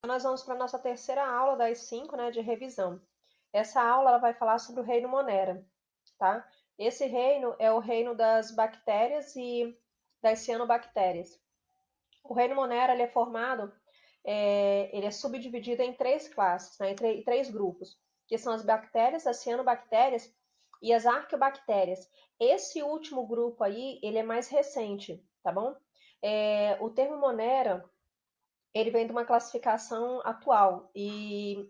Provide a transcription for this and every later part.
Nós vamos para a nossa terceira aula das 5, né, de revisão. Essa aula ela vai falar sobre o reino Monera, tá? Esse reino é o reino das bactérias e das cianobactérias. O reino Monera ele é formado, ele é subdividido em três classes, né, em três grupos, que são as bactérias, as cianobactérias e as arqueobactérias. Esse último grupo aí, ele é mais recente, tá bom? O termo Monera ele vem de uma classificação atual e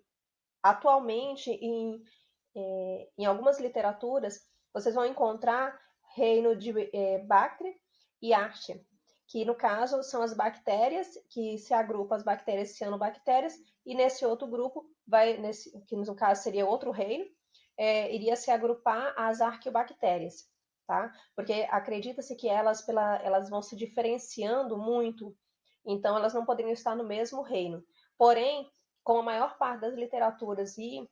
atualmente em algumas literaturas vocês vão encontrar reino de Bactre e Archaea, que no caso são as bactérias que se agrupam as bactérias cianobactérias e nesse outro grupo que no caso seria outro reino, iria se agrupar as arqueobactérias, tá? Porque acredita-se que elas vão se diferenciando muito, então elas não poderiam estar no mesmo reino. Porém, como a maior parte das literaturas e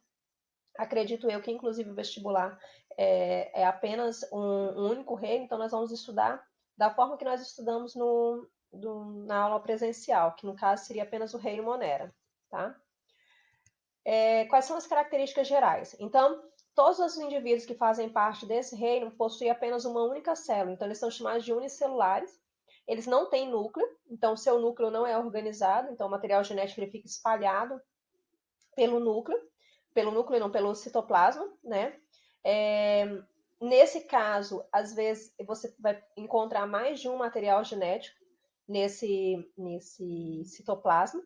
acredito eu que inclusive o vestibular é apenas um único reino, então nós vamos estudar da forma que nós estudamos na aula presencial, que no caso seria apenas o reino Monera, tá? Quais são as características gerais? Então, todos os indivíduos que fazem parte desse reino possuem apenas uma única célula, então eles são chamados de unicelulares. Eles não têm núcleo, então o seu núcleo não é organizado, então o material genético ele fica espalhado pelo núcleo e não pelo citoplasma, né? Nesse caso, às vezes você vai encontrar mais de um material genético nesse citoplasma.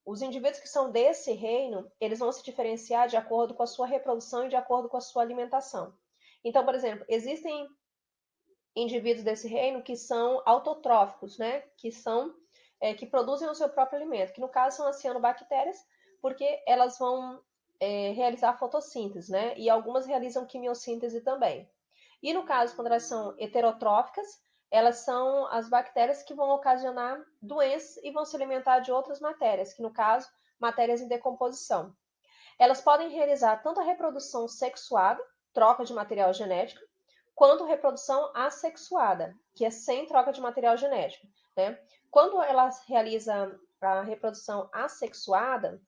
Os indivíduos que são desse reino, eles vão se diferenciar de acordo com a sua reprodução e de acordo com a sua alimentação. Então, por exemplo, existem indivíduos desse reino que são autotróficos, né? Que produzem o seu próprio alimento, que no caso são as cianobactérias, porque elas vão realizar fotossíntese, né? E algumas realizam quimiossíntese também. E no caso, quando elas são heterotróficas, elas são as bactérias que vão ocasionar doenças e vão se alimentar de outras matérias, que no caso, matérias em decomposição. Elas podem realizar tanto a reprodução sexuada, troca de material genético, quanto reprodução assexuada, que é sem troca de material genético, né? Quando ela realiza a reprodução assexuada,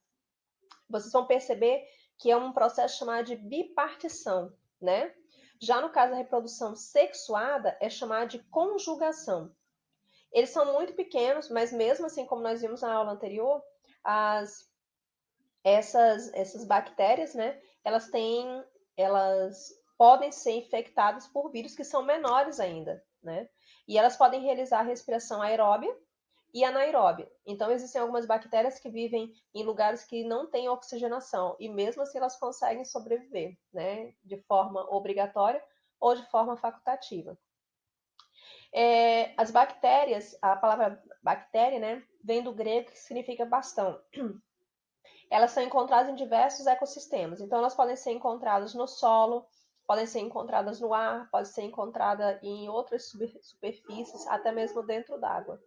vocês vão perceber que é um processo chamado de bipartição, né? Já no caso da reprodução sexuada, é chamado de conjugação. Eles são muito pequenos, mas mesmo assim, como nós vimos na aula anterior, essas bactérias, né? Elas podem ser infectadas por vírus que são menores ainda, né? E elas podem realizar a respiração aeróbia e anaeróbia. Então, existem algumas bactérias que vivem em lugares que não têm oxigenação e mesmo assim elas conseguem sobreviver, né? De forma obrigatória ou de forma facultativa. As bactérias, a palavra bactéria, né? Vem do grego que significa bastão. Elas são encontradas em diversos ecossistemas. Então, elas podem ser encontradas no solo, podem ser encontradas no ar, podem ser encontradas em outras superfícies, até mesmo dentro d'água,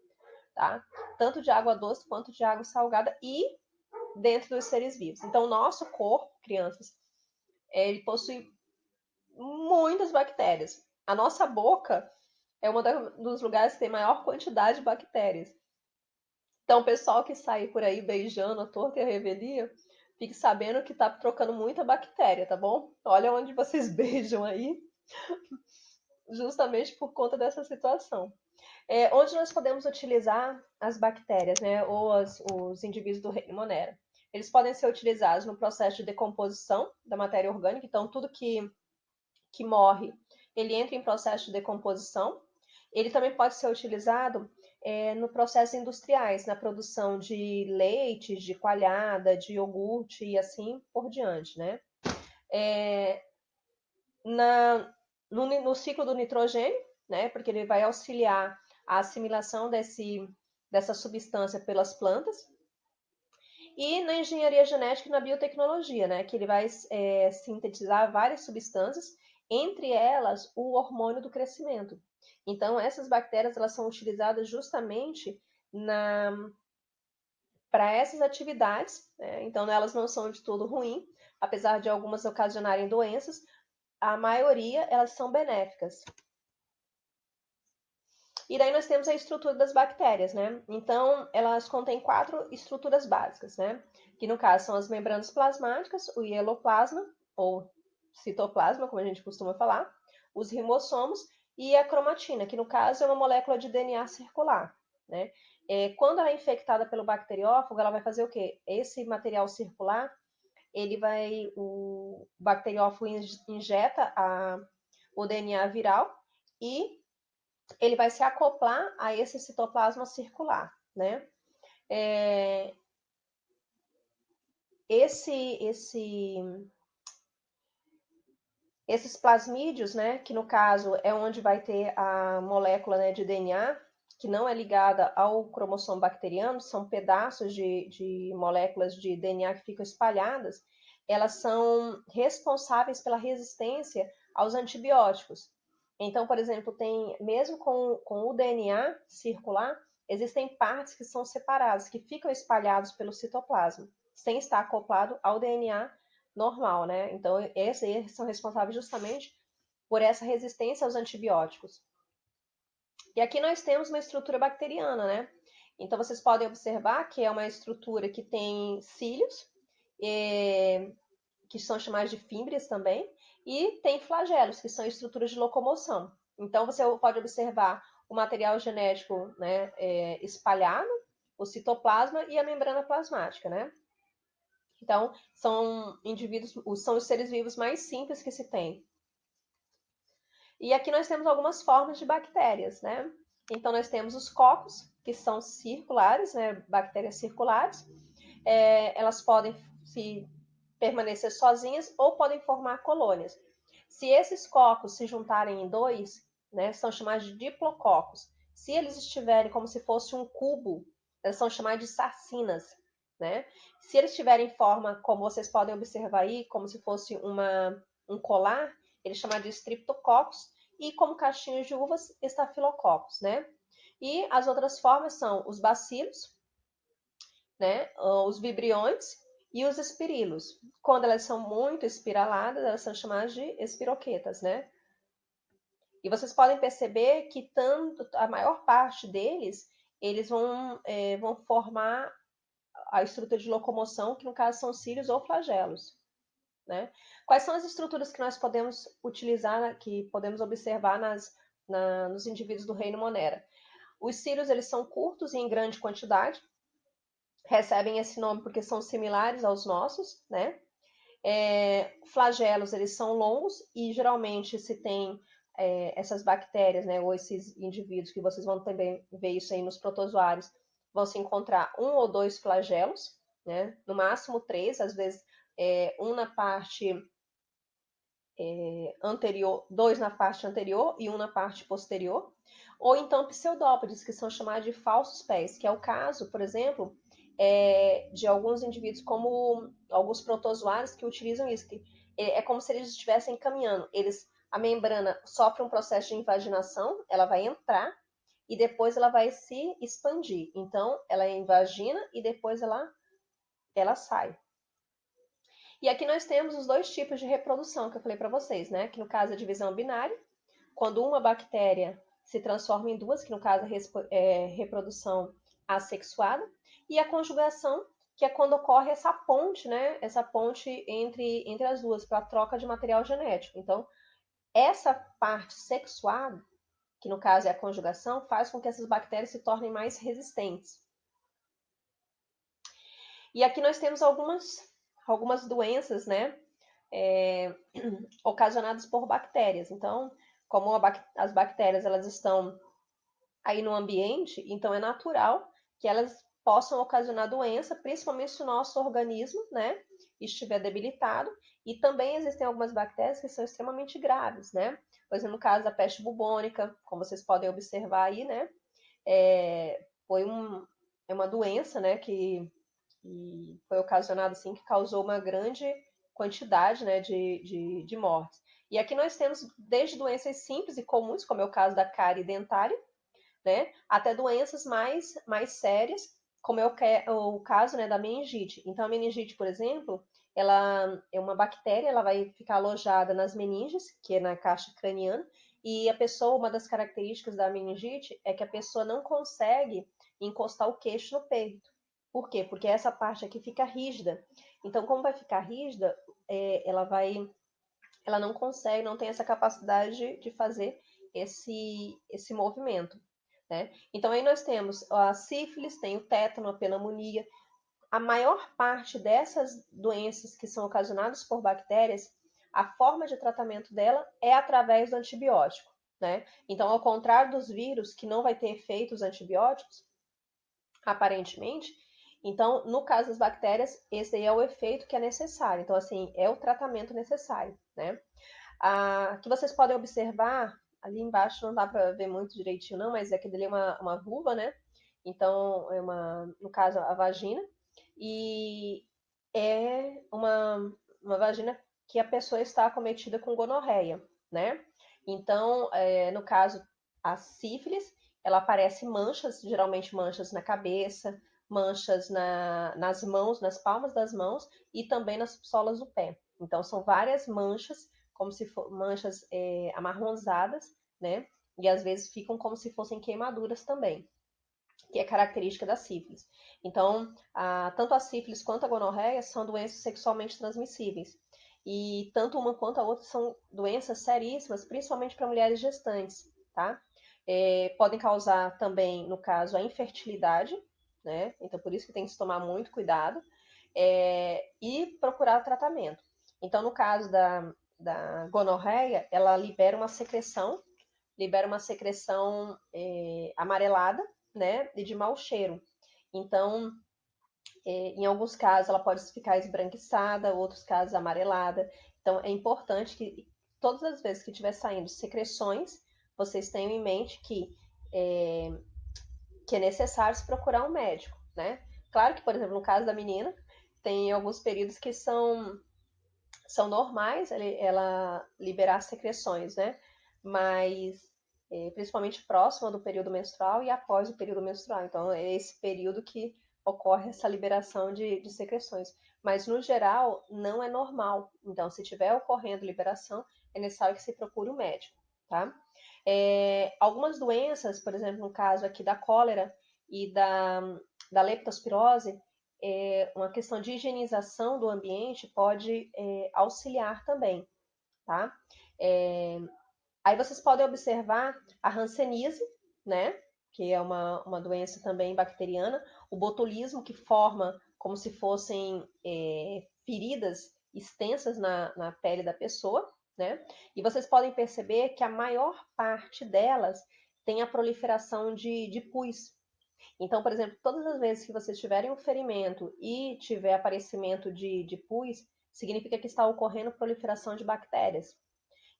tá? Tanto de água doce quanto de água salgada e dentro dos seres vivos. Então, o nosso corpo, crianças, ele possui muitas bactérias. A nossa boca é um dos lugares que tem maior quantidade de bactérias. Então, o pessoal que sai por aí beijando a torta e a revelia, fique sabendo que tá trocando muita bactéria, tá bom? Olha onde vocês beijam aí, justamente por conta dessa situação. Onde nós podemos utilizar as bactérias, né, ou os indivíduos do reino Monera? Eles podem ser utilizados no processo de decomposição da matéria orgânica, então tudo que morre, ele entra em processo de decomposição. Ele também pode ser utilizado no processos industriais, na produção de leite, de coalhada, de iogurte e assim por diante, né? No ciclo do nitrogênio, né? Porque ele vai auxiliar a assimilação dessa substância pelas plantas. E na engenharia genética e na biotecnologia, né? Que ele vai sintetizar várias substâncias, entre elas o hormônio do crescimento. Então, essas bactérias elas são utilizadas justamente para essas atividades, né? Então, elas não são de todo ruim, apesar de algumas ocasionarem doenças, a maioria elas são benéficas. E daí nós temos a estrutura das bactérias, né? Então, elas contêm 4 estruturas básicas, né? Que no caso são as membranas plasmáticas, o hieloplasma, ou citoplasma, como a gente costuma falar, os ribossomos e a cromatina, que no caso é uma molécula de DNA circular, né? Quando ela é infectada pelo bacteriófago, ela vai fazer o quê? Esse material circular, o bacteriófago injeta o DNA viral e ele vai se acoplar a esse citoplasma circular, né? Esses plasmídios, né, que no caso é onde vai ter a molécula, né, de DNA, que não é ligada ao cromossomo bacteriano, são pedaços de moléculas de DNA que ficam espalhadas, elas são responsáveis pela resistência aos antibióticos. Então, por exemplo, mesmo com o DNA circular, existem partes que são separadas, que ficam espalhados pelo citoplasma, sem estar acoplado ao DNA normal, né? Então, esses são responsáveis justamente por essa resistência aos antibióticos. E aqui nós temos uma estrutura bacteriana, né? Então, vocês podem observar que é uma estrutura que tem cílios, que são chamados de fímbrias também, e tem flagelos, que são estruturas de locomoção. Então, você pode observar o material genético, né, espalhado, o citoplasma e a membrana plasmática, né? Então, são os seres vivos mais simples que se tem. E aqui nós temos algumas formas de bactérias, né? Então, nós temos os cocos, que são circulares, né? Bactérias circulares. Elas podem permanecer sozinhas ou podem formar colônias. Se esses cocos se juntarem em dois, né, são chamados de diplococos. Se eles estiverem como se fosse um cubo, elas são chamadas de sarcinas, né? Se eles tiverem forma, como vocês podem observar aí, como se fosse um colar, eles chamam de streptococcus, e como caixinhos de uvas, estafilococos, né? E as outras formas são os bacilos, né? Os vibriões e os espirilos. Quando elas são muito espiraladas, elas são chamadas de espiroquetas, né? E vocês podem perceber que a maior parte deles, eles vão formar a estrutura de locomoção, que no caso são cílios ou flagelos, né? Quais são as estruturas que nós podemos utilizar, que podemos observar nos indivíduos do reino Monera? Os cílios, eles são curtos e em grande quantidade, recebem esse nome porque são similares aos nossos, né? Flagelos, eles são longos e geralmente se tem essas bactérias, né, ou esses indivíduos, que vocês vão também ver isso aí nos protozoários, vão se encontrar 1 ou 2 flagelos, né, no máximo 3, às vezes um na parte anterior, 2 na parte anterior e 1 na parte posterior, ou então pseudópodes, que são chamados de falsos pés, que é o caso, por exemplo, de alguns indivíduos, como alguns protozoários que utilizam isso, que é como se eles estivessem caminhando. A membrana sofre um processo de invaginação, ela vai entrar e depois ela vai se expandir. Então, ela invagina e depois ela sai. E aqui nós temos os dois tipos de reprodução que eu falei para vocês, né? Que no caso é a divisão binária, quando uma bactéria se transforma em duas, que no caso é reprodução assexuada, e a conjugação, que é quando ocorre essa ponte, né? Essa ponte entre as duas, para a troca de material genético. Então, essa parte sexuada, que no caso é a conjugação, faz com que essas bactérias se tornem mais resistentes. E aqui nós temos algumas doenças, né? Ocasionadas por bactérias. Então, como as bactérias elas estão aí no ambiente, então é natural que elas possam ocasionar doença, principalmente se o nosso organismo, né, estiver debilitado. E também existem algumas bactérias que são extremamente graves, né? Por exemplo, no caso da peste bubônica, como vocês podem observar aí, né, foi uma doença, né, que foi ocasionada assim, que causou uma grande quantidade, né, de mortes. E aqui nós temos desde doenças simples e comuns, como é o caso da cárie dentária, né, até doenças mais sérias, como é o caso, né, da meningite. Então, a meningite, por exemplo, ela é uma bactéria, ela vai ficar alojada nas meninges, que é na caixa craniana, e a pessoa, uma das características da meningite é que a pessoa não consegue encostar o queixo no peito. Por quê? Porque essa parte aqui fica rígida. Então, como vai ficar rígida, ela não consegue, não tem essa capacidade de fazer esse movimento, né? Então, aí nós temos a sífilis, tem o tétano, a pneumonia. A maior parte dessas doenças que são ocasionadas por bactérias, a forma de tratamento dela é através do antibiótico, né? Então, ao contrário dos vírus, que não vai ter efeitos antibióticos, aparentemente, então, no caso das bactérias, esse aí é o efeito que é necessário. Então, assim, é o tratamento necessário, né? Que vocês podem observar, ali embaixo não dá para ver muito direitinho não, mas aqui dele é uma vulva, né? Então, no caso, a vagina, e é uma vagina que a pessoa está acometida com gonorreia, né? Então, no caso, a sífilis, ela aparece manchas, geralmente manchas na cabeça, manchas nas mãos, nas palmas das mãos e também nas solas do pé. Então, são várias manchas, como se for manchas amarronzadas, né? E às vezes ficam como se fossem queimaduras também, que é característica da sífilis. Então, tanto a sífilis quanto a gonorreia são doenças sexualmente transmissíveis. E tanto uma quanto a outra são doenças seríssimas, principalmente para mulheres gestantes, tá? Podem causar também, no caso, a infertilidade, né? Então, por isso que tem que se tomar muito cuidado e procurar tratamento. Então, no caso da gonorreia, ela libera uma secreção amarelada, né, e de mau cheiro. Então, em alguns casos ela pode ficar esbranquiçada, outros casos amarelada. Então, é importante que todas as vezes que estiver saindo secreções, vocês tenham em mente que é necessário se procurar um médico, né? Claro que, por exemplo, no caso da menina, tem alguns períodos que são normais ela liberar secreções, né? Mas principalmente próximo do período menstrual e após o período menstrual. Então, é esse período que ocorre essa liberação de secreções. Mas, no geral, não é normal. Então, se estiver ocorrendo liberação, é necessário que se procure um médico, tá? Algumas doenças, por exemplo, no caso aqui da cólera e da leptospirose, uma questão de higienização do ambiente pode auxiliar também, tá? Aí vocês podem observar a hanseníase, né? Que é uma doença também bacteriana, o botulismo, que forma como se fossem feridas extensas na pele da pessoa, né? E vocês podem perceber que a maior parte delas tem a proliferação de pus. Então, por exemplo, todas as vezes que vocês tiverem um ferimento e tiver aparecimento de pus, significa que está ocorrendo proliferação de bactérias.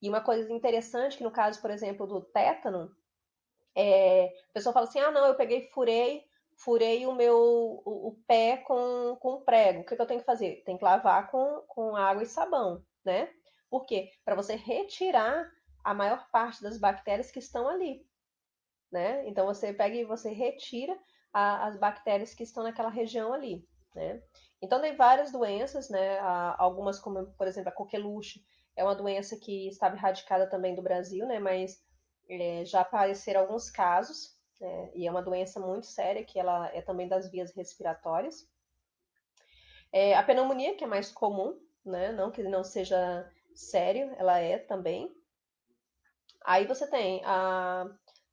E uma coisa interessante, que no caso, por exemplo, do tétano, a pessoa fala assim, não, eu peguei e furei o pé com um prego. O que eu tenho que fazer? Tem que lavar com água e sabão, né? Por quê? Para você retirar a maior parte das bactérias que estão ali, né? Então você pega e você retira as bactérias que estão naquela região ali, né? Então tem várias doenças, né? Algumas como, por exemplo, a coqueluche, é uma doença que estava erradicada também do Brasil, né? Mas já apareceram alguns casos, né? E é uma doença muito séria, que ela é também das vias respiratórias. A pneumonia, que é mais comum, né? Não que não seja sério, ela é também. Aí você tem a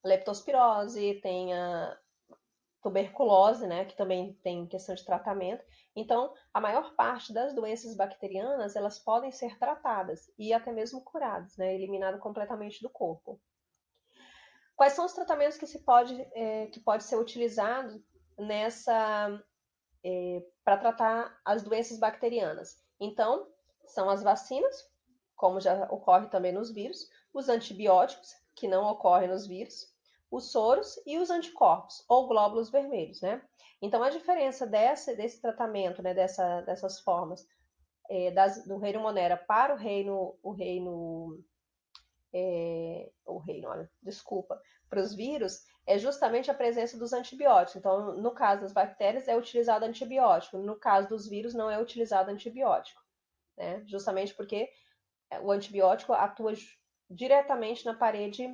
leptospirose, tem a tuberculose, né, que também tem questão de tratamento. Então, a maior parte das doenças bacterianas, elas podem ser tratadas e até mesmo curadas, né, eliminado completamente do corpo. Quais são os tratamentos que pode ser utilizado para tratar as doenças bacterianas? Então, são as vacinas, como já ocorre também nos vírus, os antibióticos, que não ocorrem nos vírus, os soros e os anticorpos, ou glóbulos vermelhos, né? Então, a diferença desse tratamento, né, dessas formas do reino Monera para para os vírus, é justamente a presença dos antibióticos. Então, no caso das bactérias, é utilizado antibiótico. No caso dos vírus, não é utilizado antibiótico, né? Justamente porque o antibiótico atua diretamente na parede,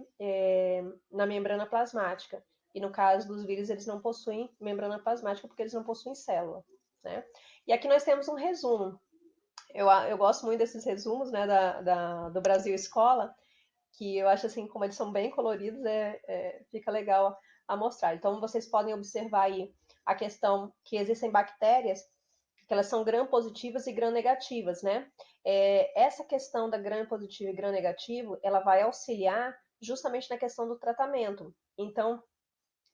na membrana plasmática. E no caso dos vírus, eles não possuem membrana plasmática porque eles não possuem célula, né? E aqui nós temos um resumo. Eu gosto muito desses resumos, né, do Brasil Escola, que eu acho assim, como eles são bem coloridos, fica legal a mostrar. Então, vocês podem observar aí a questão que existem bactérias que elas são gram-positivas e gram-negativas, né? Essa questão da gram-positivo e gram-negativo, ela vai auxiliar justamente na questão do tratamento. Então,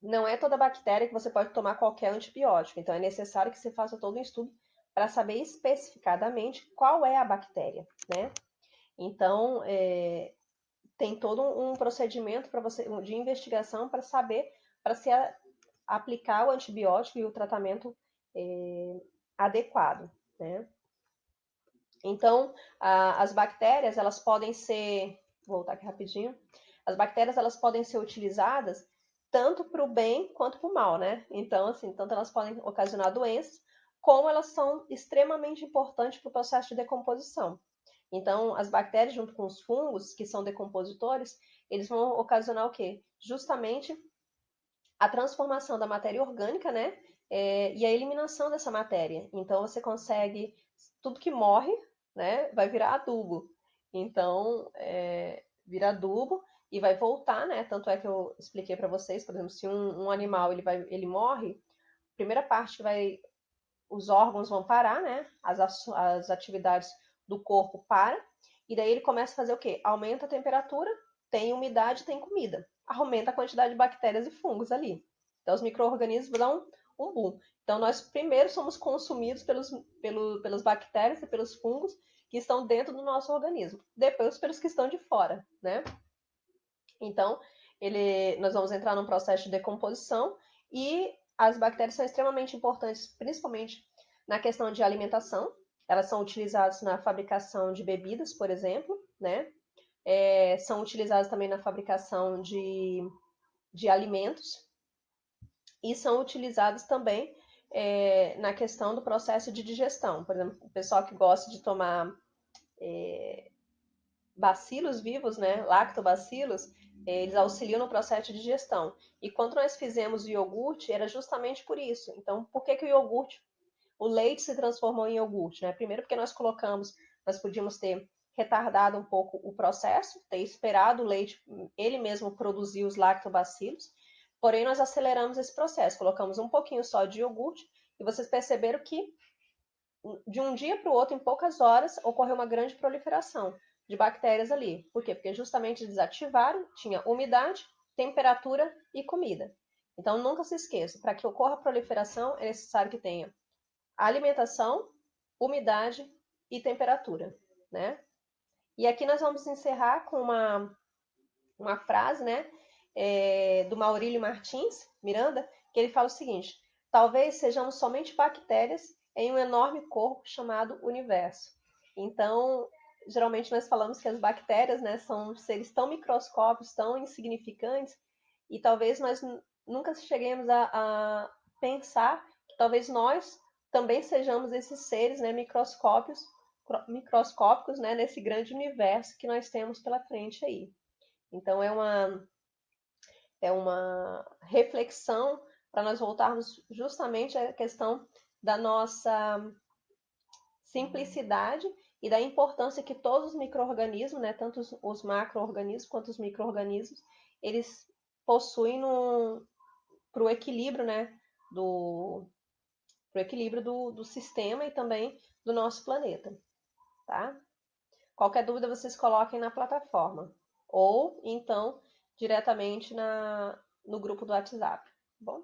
não é toda bactéria que você pode tomar qualquer antibiótico. Então, é necessário que você faça todo um estudo para saber especificadamente qual é a bactéria, né? Então, tem todo um procedimento para você de investigação para saber para se aplicar o antibiótico e o tratamento adequado, né? Então, as bactérias, elas podem ser, vou voltar aqui rapidinho, as bactérias, elas podem ser utilizadas tanto para o bem quanto para o mal, né? Então, assim, tanto elas podem ocasionar doenças, como elas são extremamente importantes para o processo de decomposição. Então, as bactérias, junto com os fungos, que são decompositores, eles vão ocasionar o quê? Justamente a transformação da matéria orgânica, né? E a eliminação dessa matéria. Então, você consegue, tudo que morre, né, vai virar adubo. Então, vira adubo e vai voltar, né? Tanto é que eu expliquei para vocês, por exemplo, se um animal ele morre, a primeira parte os órgãos vão parar, né? As atividades do corpo param, e daí ele começa a fazer o quê? Aumenta a temperatura, tem umidade, tem comida. Aumenta a quantidade de bactérias e fungos ali. Então os micro-organismos dão um boom. Então nós primeiro somos consumidos pelas bactérias e pelos fungos que estão dentro do nosso organismo, depois pelos que estão de fora, né? Então, nós vamos entrar num processo de decomposição e as bactérias são extremamente importantes, principalmente na questão de alimentação. Elas são utilizadas na fabricação de bebidas, por exemplo, né? São utilizadas também na fabricação de alimentos e são utilizadas também na questão do processo de digestão. Por exemplo, o pessoal que gosta de tomar bacilos vivos, né, lactobacilos, eles auxiliam no processo de digestão. E quando nós fizemos o iogurte, era justamente por isso. Então, por que o iogurte, o leite se transformou em iogurte, né? Primeiro porque nós podíamos ter retardado um pouco o processo, ter esperado o leite, ele mesmo produzir os lactobacilos, porém nós aceleramos esse processo, colocamos um pouquinho só de iogurte, e vocês perceberam que de um dia para o outro, em poucas horas, ocorreu uma grande proliferação de bactérias ali. Por quê? Porque justamente eles ativaram, tinha umidade, temperatura e comida. Então nunca se esqueça, para que ocorra a proliferação é necessário que tenha alimentação, umidade e temperatura, né? E aqui nós vamos encerrar com uma frase, né, do Maurílio Martins Miranda, que ele fala o seguinte: talvez sejamos somente bactérias em um enorme corpo chamado universo. Então, geralmente nós falamos que as bactérias, né, são seres tão microscópicos, tão insignificantes, e talvez nós nunca cheguemos a pensar que talvez nós também sejamos esses seres, né, microscópicos, né, nesse grande universo que nós temos pela frente aí. Então é uma reflexão para nós voltarmos justamente à questão da nossa simplicidade e da importância que todos os micro-organismos, né, tanto os macro-organismos quanto os micro-organismos, eles possuem para o equilíbrio, né, pro equilíbrio do sistema e também do nosso planeta, tá? Qualquer dúvida vocês coloquem na plataforma ou então diretamente no grupo do WhatsApp, tá bom?